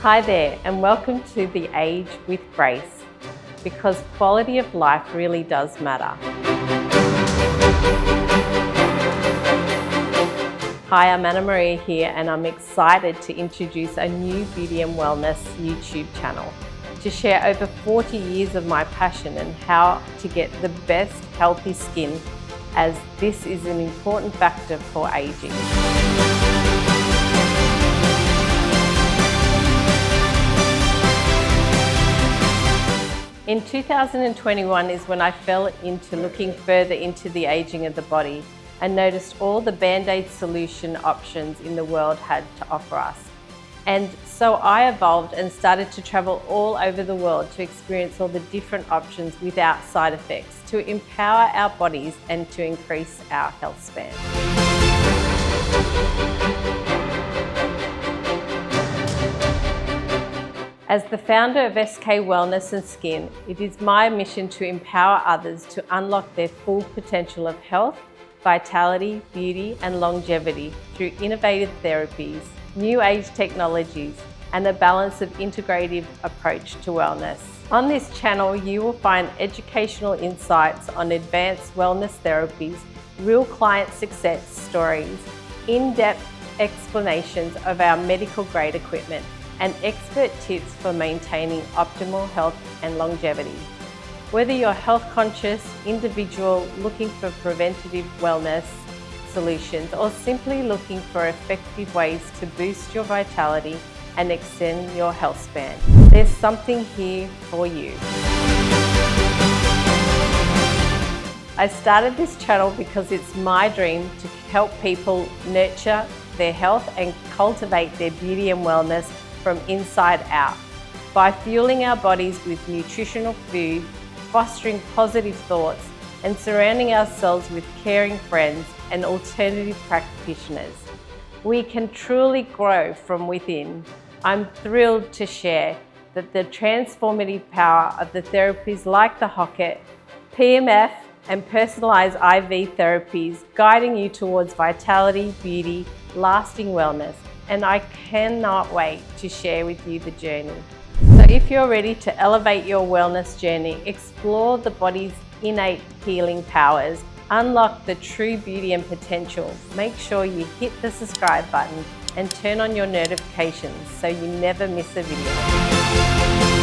Hi there, and welcome to The Age with Grace, because quality of life really does matter. Hi, I'm Anna Maria here, and I'm excited to introduce a new beauty and wellness YouTube channel to share over 40 years of my passion and how to get the best healthy skin, as this is an important factor for aging. In 2021 is when I fell into looking further into the aging of the body and noticed all the band-aid solution options in the world had to offer us. And so I evolved and started to travel all over the world to experience all the different options without side effects, to empower our bodies and to increase our health span. As the founder of SK Wellness and Skin, it is my mission to empower others to unlock their full potential of health, vitality, beauty, and longevity through innovative therapies, new age technologies, and a balance of integrative approach to wellness. On this channel, you will find educational insights on advanced wellness therapies, real client success stories, in-depth explanations of our medical grade equipment, and expert tips for maintaining optimal health and longevity. Whether you're a health conscious individual looking for preventative wellness solutions or simply looking for effective ways to boost your vitality and extend your health span, there's something here for you. I started this channel because it's my dream to help people nurture their health and cultivate their beauty and wellness from inside out, by fueling our bodies with nutritional food, fostering positive thoughts, and surrounding ourselves with caring friends and alternative practitioners. We can truly grow from within. I'm thrilled to share that the transformative power of the therapies like the Hocket, PMF, and personalized IV therapies guiding you towards vitality, beauty, lasting wellness. And I cannot wait to share with you the journey. So if you're ready to elevate your wellness journey, explore the body's innate healing powers, unlock the true beauty and potential, make sure you hit the subscribe button and turn on your notifications so you never miss a video.